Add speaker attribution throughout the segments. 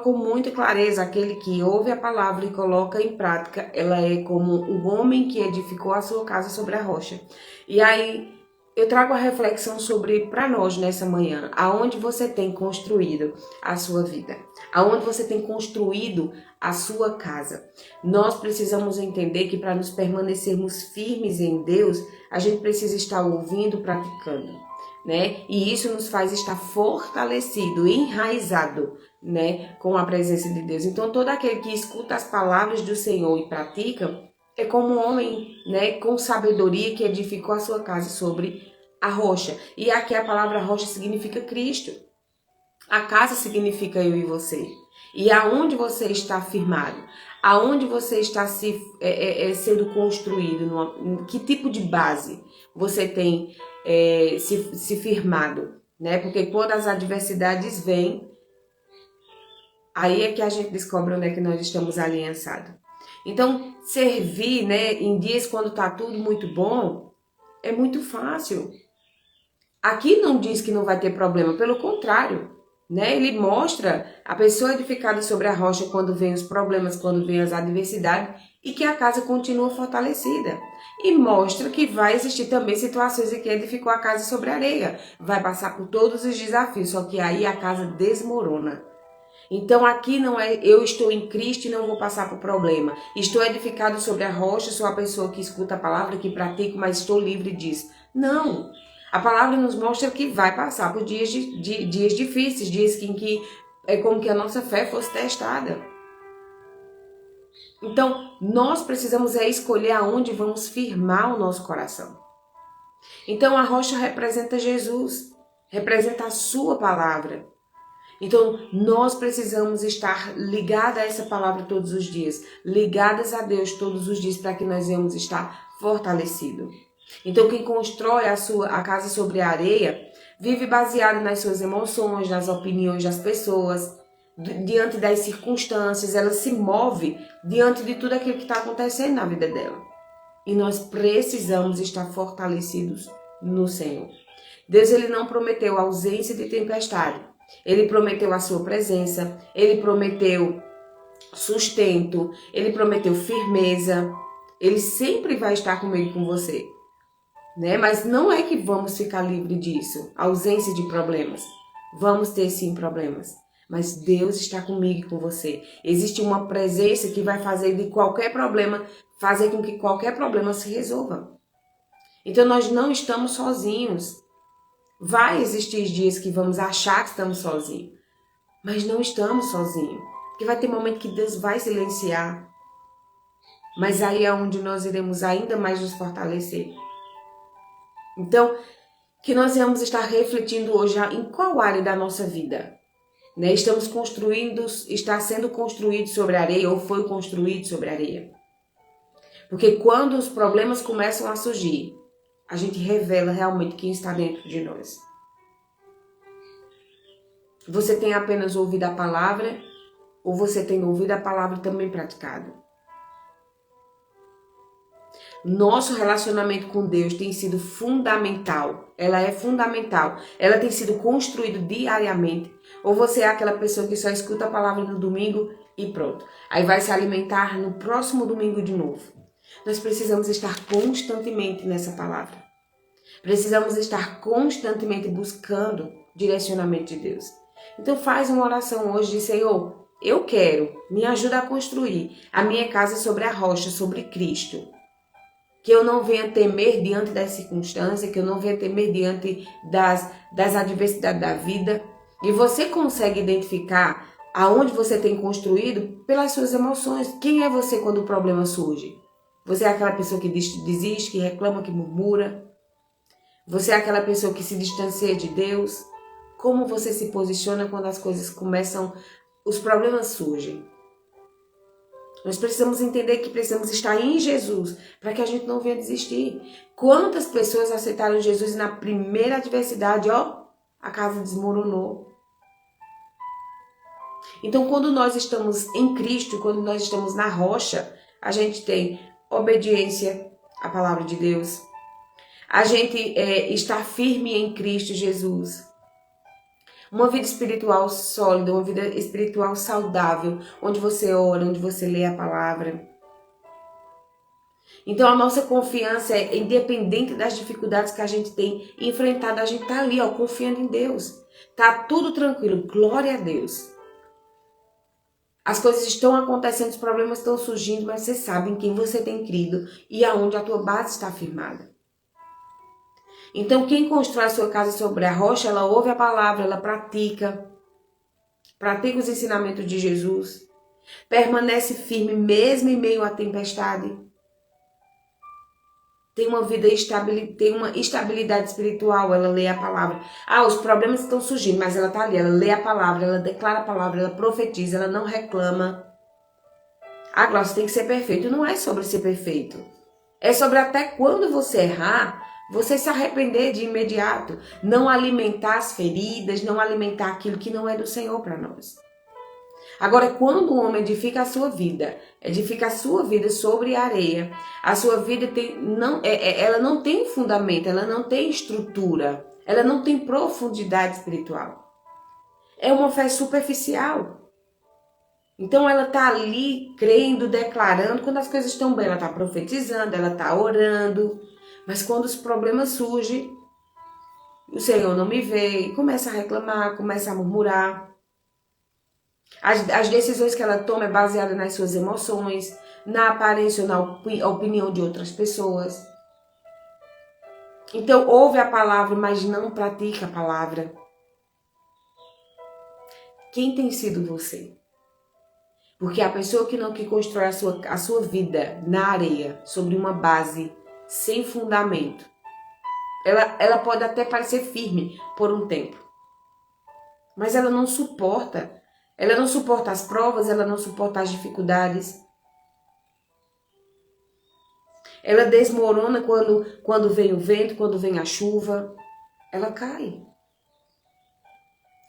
Speaker 1: com muita clareza, aquele que ouve a palavra e coloca em prática, ela é como o homem que edificou a sua casa sobre a rocha. E aí eu trago a reflexão sobre para nós nessa manhã, aonde você tem construído a sua vida, aonde você tem construído a sua casa. Nós precisamos entender que para nos permanecermos firmes em Deus, a gente precisa estar ouvindo, praticando, né? E isso nos faz estar fortalecido, enraizado, né, com a presença de Deus. Então, todo aquele que escuta as palavras do Senhor e pratica, é como um homem, né, com sabedoria que edificou a sua casa sobre a rocha. E aqui a palavra rocha significa Cristo. A casa significa eu e você. E aonde você está firmado? Aonde você está sendo construído? Que tipo de base você tem se firmado? Né? Porque quando as adversidades vêm, aí é que a gente descobre onde é que nós estamos aliançados. Então, servir, né, em dias quando tá tudo muito bom, é muito fácil. Aqui não diz que não vai ter problema, pelo contrário, né? Ele mostra a pessoa edificada sobre a rocha quando vem os problemas, quando vem as adversidades, e que a casa continua fortalecida. E mostra que vai existir também situações em que edificou a casa sobre a areia. Vai passar por todos os desafios, só que aí a casa desmorona. Então aqui não é eu estou em Cristo e não vou passar por problema. Estou edificado sobre a rocha, sou a pessoa que escuta a palavra, que pratico, mas estou livre disso. Não. A palavra nos mostra que vai passar por dias difíceis, dias em que é como que a nossa fé fosse testada. Então, nós precisamos escolher aonde vamos firmar o nosso coração. Então, a rocha representa Jesus, representa a sua palavra. Então, nós precisamos estar ligadas a essa palavra todos os dias, ligadas a Deus todos os dias, para que nós venhamos estar fortalecidos. Então, quem constrói a casa sobre a areia, vive baseado nas suas emoções, nas opiniões das pessoas, diante das circunstâncias, ela se move diante de tudo aquilo que está acontecendo na vida dela. E nós precisamos estar fortalecidos no Senhor. Deus, ele não prometeu ausência de tempestade. Ele prometeu a sua presença, ele prometeu sustento, ele prometeu firmeza. Ele sempre vai estar comigo e com você. Né? Mas não é que vamos ficar livre disso, ausência de problemas. Vamos ter sim problemas, mas Deus está comigo e com você. Existe uma presença que vai fazer fazer com que qualquer problema se resolva. Então nós não estamos sozinhos. Vai existir dias que vamos achar que estamos sozinhos, mas não estamos sozinhos. Porque vai ter momento que Deus vai silenciar, mas aí é onde nós iremos ainda mais nos fortalecer. Então, que nós vamos estar refletindo hoje em qual área da nossa vida, né? Está sendo construído sobre a areia ou foi construído sobre a areia. Porque quando os problemas começam a surgir, a gente revela realmente quem está dentro de nós. Você tem apenas ouvido a palavra ou você tem ouvido a palavra e também praticado? Nosso relacionamento com Deus tem sido fundamental. Ela é fundamental. Ela tem sido construída diariamente. Ou você é aquela pessoa que só escuta a palavra no domingo e pronto. Aí vai se alimentar no próximo domingo de novo. Nós precisamos estar constantemente nessa palavra. Precisamos estar constantemente buscando direcionamento de Deus. Então faz uma oração hoje de Senhor, eu quero, me ajuda a construir a minha casa sobre a rocha, sobre Cristo. Que eu não venha temer diante das circunstâncias, que eu não venha temer diante das adversidades da vida. E você consegue identificar aonde você tem construído pelas suas emoções. Quem é você quando o problema surge? Você é aquela pessoa que desiste, que reclama, que murmura? Você é aquela pessoa que se distancia de Deus? Como você se posiciona quando as coisas os problemas surgem? Nós precisamos entender que precisamos estar em Jesus para que a gente não venha desistir. Quantas pessoas aceitaram Jesus e na primeira adversidade, a casa desmoronou. Então, quando nós estamos em Cristo, quando nós estamos na rocha, a gente tem obediência à palavra de Deus. A gente está firme em Cristo Jesus. Uma vida espiritual sólida, uma vida espiritual saudável, onde você ora, onde você lê a palavra. Então a nossa confiança é independente das dificuldades que a gente tem enfrentado, a gente tá ali, ó, confiando em Deus. Tá tudo tranquilo, glória a Deus. As coisas estão acontecendo, os problemas estão surgindo, mas você sabe em quem você tem crido e aonde a tua base está firmada. Então quem constrói a sua casa sobre a rocha, ela ouve a palavra, ela pratica os ensinamentos de Jesus, permanece firme mesmo em meio à tempestade. Tem uma vida tem uma estabilidade espiritual, ela lê a palavra. Os problemas estão surgindo, mas ela está ali, ela lê a palavra, ela declara a palavra, ela profetiza, ela não reclama. Glaucia, tem que ser perfeito. Não é sobre ser perfeito. É sobre até quando você errar, você se arrepender de imediato. Não alimentar as feridas, não alimentar aquilo que não é do Senhor para nós. Agora, quando o homem edifica a sua vida sobre a areia, a sua vida ela não tem fundamento, ela não tem estrutura, ela não tem profundidade espiritual. É uma fé superficial. Então ela está ali crendo, declarando, quando as coisas estão bem, ela está profetizando, ela está orando, mas quando os problemas surgem, o Senhor não me vê, começa a reclamar, começa a murmurar. As decisões que ela toma é baseada nas suas emoções, na aparência ou na opinião de outras pessoas. Então ouve a palavra, mas não pratica a palavra. Quem tem sido você? Porque a pessoa que constrói a sua vida na areia, sobre uma base sem fundamento, ela pode até parecer firme por um tempo, mas ela não suporta as provas, ela não suporta as dificuldades. Ela desmorona quando vem o vento, quando vem a chuva, ela cai.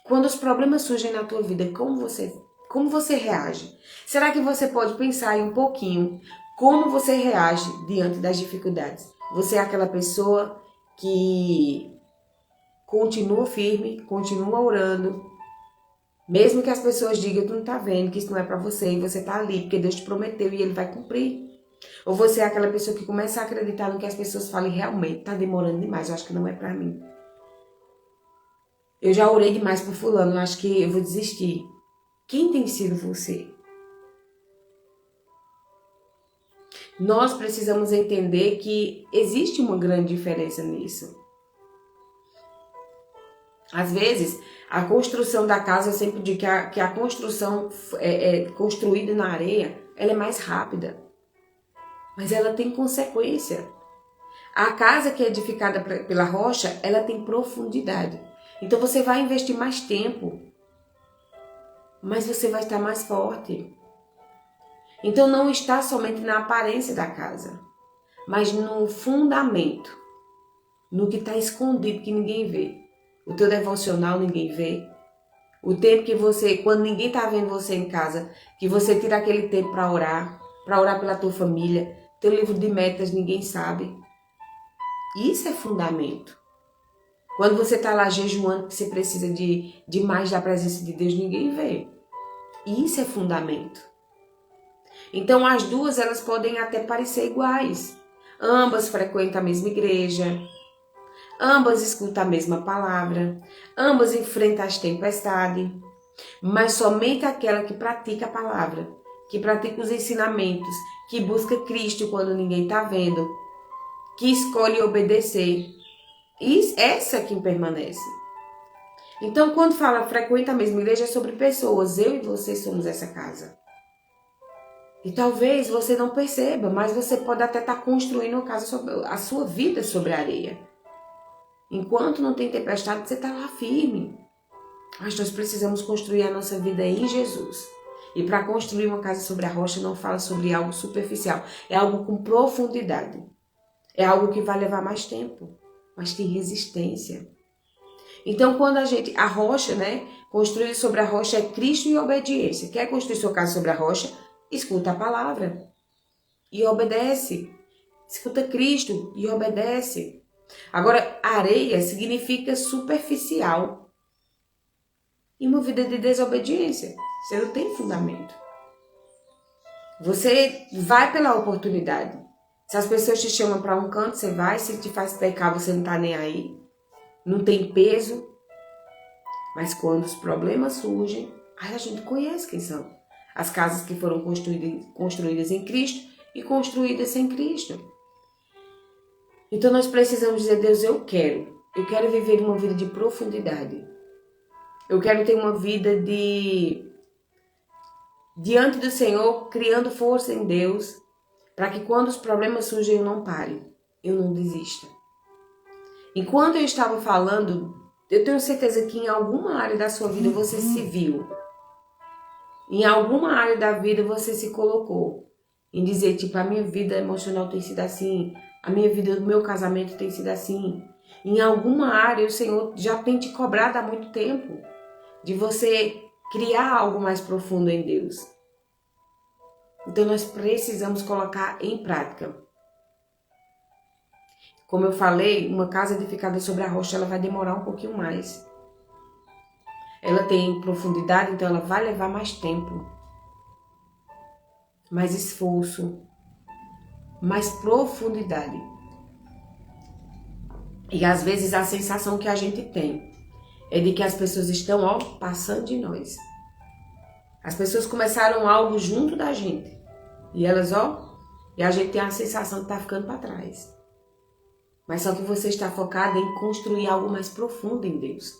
Speaker 1: Quando os problemas surgem na tua vida, como você reage? Será que você pode pensar aí um pouquinho como você reage diante das dificuldades? Você é aquela pessoa que continua firme, continua orando, mesmo que as pessoas digam que tu não tá vendo, que isso não é para você, e você tá ali porque Deus te prometeu e Ele vai cumprir? Ou você é aquela pessoa que começa a acreditar no que as pessoas falam e realmente tá demorando demais, eu acho que não é para mim. Eu já orei demais por fulano, eu acho que eu vou desistir. Quem tem sido você? Nós precisamos entender que existe uma grande diferença nisso. Às vezes, a construção da casa, eu sempre digo que a construção construída na areia, ela é mais rápida. Mas ela tem consequência. A casa que é edificada pela rocha, ela tem profundidade. Então você vai investir mais tempo, mas você vai estar mais forte. Então não está somente na aparência da casa, mas no fundamento, no que está escondido que ninguém vê. O teu devocional ninguém vê. O tempo que você, quando ninguém está vendo você em casa, que você tira aquele tempo para orar pela tua família, teu livro de metas ninguém sabe. Isso é fundamento. Quando você está lá jejuando, que você precisa de mais da presença de Deus, ninguém vê. Isso é fundamento. Então as duas, elas podem até parecer iguais. Ambas frequentam a mesma igreja, ambas escutam a mesma palavra, ambas enfrentam as tempestades, mas somente aquela que pratica a palavra, que pratica os ensinamentos, que busca Cristo quando ninguém está vendo, que escolhe obedecer, essa é quem permanece. Então, quando fala frequenta a mesma igreja, é sobre pessoas. Eu e você somos essa casa. E talvez você não perceba, mas você pode até estar construindo uma casa a sua vida sobre a areia. Enquanto não tem tempestade, você está lá firme. Mas nós precisamos construir a nossa vida em Jesus. E para construir uma casa sobre a rocha, não fala sobre algo superficial. É algo com profundidade. É algo que vai levar mais tempo, mas tem resistência. Então, quando a rocha, construir sobre a rocha é Cristo e obediência. Quer construir sua casa sobre a rocha? Escuta a palavra e obedece. Escuta Cristo e obedece. Agora, areia significa superficial. e uma vida de desobediência. Você não tem fundamento. Você vai pela oportunidade. Se as pessoas te chamam para um canto, você vai. Se te faz pecar, você não está nem aí. Não tem peso. Mas quando os problemas surgem, aí a gente conhece quem são. As casas que foram construídas em Cristo e construídas sem Cristo. Então nós precisamos dizer, Deus, eu quero viver uma vida de profundidade. Eu quero ter uma vida diante do Senhor, criando força em Deus, para que quando os problemas surgem eu não pare, eu não desista. Enquanto eu estava falando, eu tenho certeza que em alguma área da sua vida você se viu. Em alguma área da vida você se colocou em dizer, tipo, a minha vida emocional tem sido assim, a minha vida do meu casamento tem sido assim. Em alguma área o Senhor já tem te cobrado há muito tempo de você criar algo mais profundo em Deus. Então nós precisamos colocar em prática. Como eu falei, uma casa edificada sobre a rocha, ela vai demorar um pouquinho mais. Ela tem profundidade, então ela vai levar mais tempo, mais esforço, mais profundidade. E às vezes a sensação que a gente tem é de que as pessoas estão, passando de nós. As pessoas começaram algo junto da gente. E elas, e a gente tem a sensação de estar ficando para trás. Mas só que você está focado em construir algo mais profundo em Deus.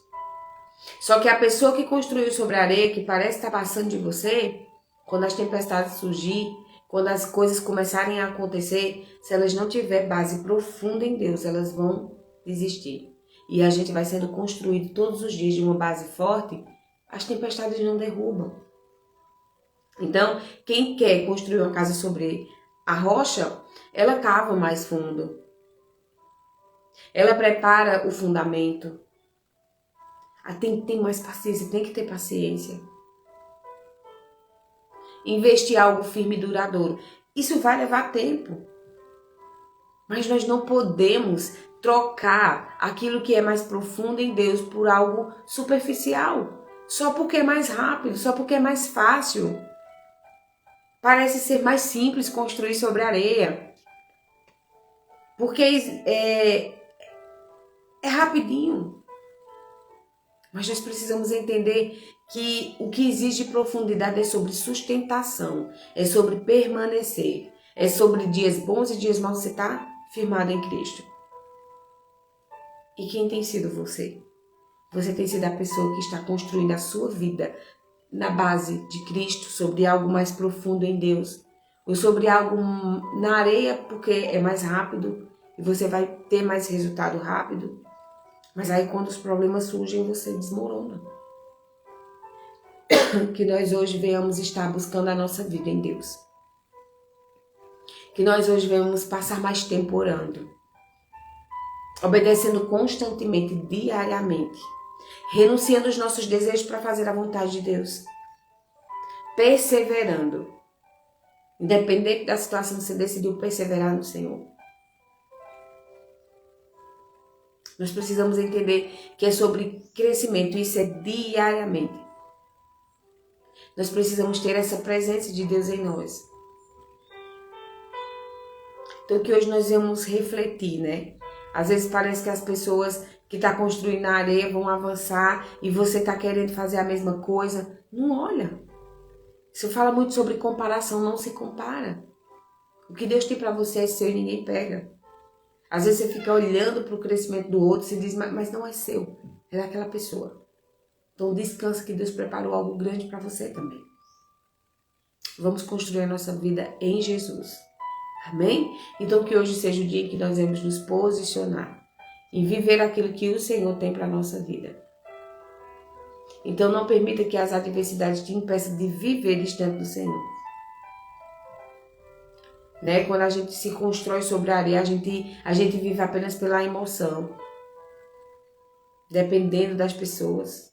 Speaker 1: Só que a pessoa que construiu sobre a areia, que parece estar passando de você, quando as tempestades surgirem, quando as coisas começarem a acontecer, se elas não tiverem base profunda em Deus, elas vão desistir. E a gente vai sendo construído todos os dias de uma base forte, as tempestades não derrubam. Então, quem quer construir uma casa sobre a rocha, ela cava mais fundo. Ela prepara o fundamento. Tem que ter mais paciência, tem que ter paciência. Investir algo firme e duradouro. Isso vai levar tempo. Mas nós não podemos trocar aquilo que é mais profundo em Deus por algo superficial. Só porque é mais rápido, só porque é mais fácil. Parece ser mais simples construir sobre areia. Porque é rapidinho. Mas nós precisamos entender que o que exige profundidade é sobre sustentação, é sobre permanecer, é sobre dias bons e dias maus você está firmado em Cristo. E quem tem sido você? Você tem sido a pessoa que está construindo a sua vida na base de Cristo, sobre algo mais profundo em Deus, ou sobre algo na areia porque é mais rápido e você vai ter mais resultado rápido. Mas aí quando os problemas surgem, você desmorona. Que nós hoje venhamos estar buscando a nossa vida em Deus. Que nós hoje venhamos passar mais tempo orando. Obedecendo constantemente, diariamente. Renunciando os nossos desejos para fazer a vontade de Deus. Perseverando. Independente da situação, você decidiu perseverar no Senhor. Nós precisamos entender que é sobre crescimento, isso é diariamente. Nós precisamos ter essa presença de Deus em nós. Então que hoje nós vamos refletir, né? Às vezes parece que as pessoas que estão construindo na areia vão avançar e você está querendo fazer a mesma coisa. Não olha. Isso fala muito sobre comparação, não se compara. O que Deus tem para você é seu e ninguém pega. Às vezes você fica olhando para o crescimento do outro e se diz, mas não é seu, é daquela pessoa. Então descansa que Deus preparou algo grande para você também. Vamos construir a nossa vida em Jesus. Amém? Então que hoje seja o dia em que nós vamos nos posicionar e viver aquilo que o Senhor tem para a nossa vida. Então não permita que as adversidades te impeçam de viver distante do Senhor. Né? Quando a gente se constrói sobre a areia, a gente vive apenas pela emoção. Dependendo das pessoas.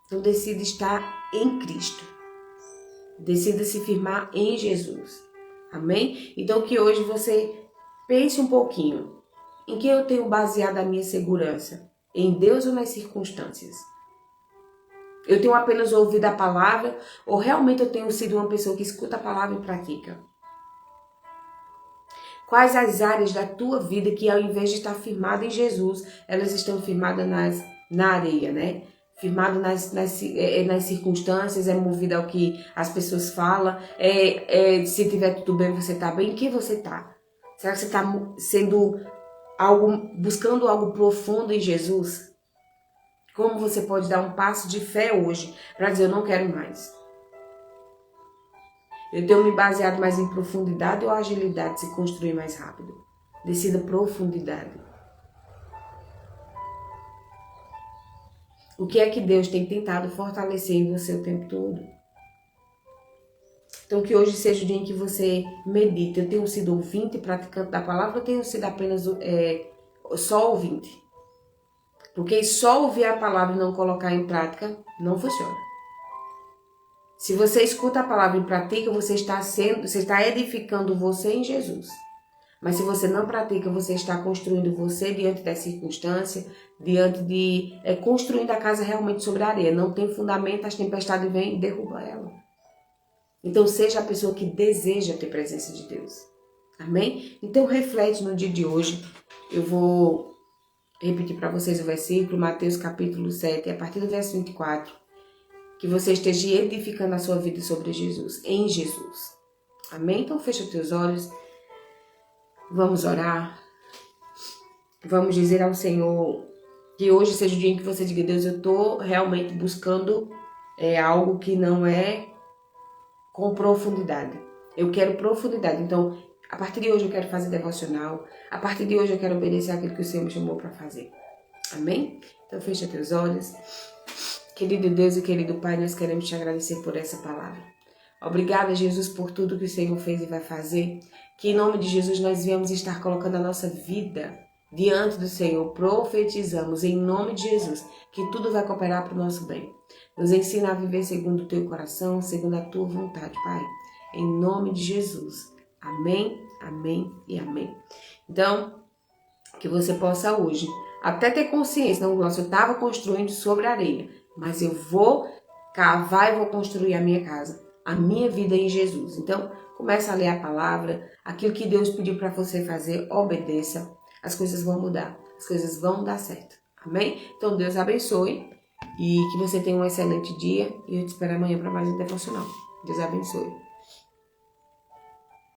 Speaker 1: Então decida estar em Cristo. Decida se firmar em Jesus. Amém? Então que hoje você pense um pouquinho. Em que eu tenho baseado a minha segurança? Em Deus ou nas circunstâncias? Eu tenho apenas ouvido a palavra ou realmente eu tenho sido uma pessoa que escuta a palavra e pratica? Quais as áreas da tua vida que ao invés de estar firmada em Jesus, elas estão firmadas na areia, né? Firmado nas circunstâncias, é movido ao que as pessoas falam, se tiver tudo bem, você está bem, em que você está? Será que você está buscando algo profundo em Jesus? Como você pode dar um passo de fé hoje para dizer, eu não quero mais? Eu tenho me baseado mais em profundidade ou agilidade se construir mais rápido? Decida profundidade. O que é que Deus tem tentado fortalecer em você o tempo todo? Então que hoje seja o dia em que você medita. Eu tenho sido ouvinte e praticante da palavra, eu tenho sido apenas só ouvinte. Porque só ouvir a palavra e não colocar em prática não funciona. Se você escuta a palavra e pratica, você está edificando você em Jesus. Mas se você não pratica, você está construindo você diante da circunstância, construindo a casa realmente sobre a areia. Não tem fundamento, as tempestades vêm e derrubam ela. Então seja a pessoa que deseja ter presença de Deus. Amém? Então reflete no dia de hoje. Eu vou repetir para vocês o versículo, Mateus capítulo 7, a partir do verso 24. Que você esteja edificando a sua vida sobre Jesus, em Jesus. Amém? Então fecha os teus olhos. Vamos orar. Vamos dizer ao Senhor que hoje seja o dia em que você diga, Deus, eu estou realmente buscando algo que não é com profundidade. Eu quero profundidade. Então, a partir de hoje eu quero fazer devocional. A partir de hoje eu quero obedecer aquilo que o Senhor me chamou para fazer. Amém? Então fecha teus olhos. Querido Deus e querido Pai, nós queremos te agradecer por essa palavra. Obrigada, Jesus, por tudo que o Senhor fez e vai fazer. Que em nome de Jesus nós viemos estar colocando a nossa vida diante do Senhor. Profetizamos em nome de Jesus que tudo vai cooperar para o nosso bem. Nos ensina a viver segundo o teu coração, segundo a tua vontade, Pai. Em nome de Jesus. Amém, amém e amém. Então, que você possa hoje até ter consciência. Não, nossa, eu estava construindo sobre a areia, mas eu vou cavar e vou construir a minha casa, a minha vida em Jesus. Então, começa a ler a palavra, aquilo que Deus pediu para você fazer, obedeça. As coisas vão mudar, as coisas vão dar certo. Amém? Então, Deus abençoe e que você tenha um excelente dia. E eu te espero amanhã para mais um devocional. Deus abençoe.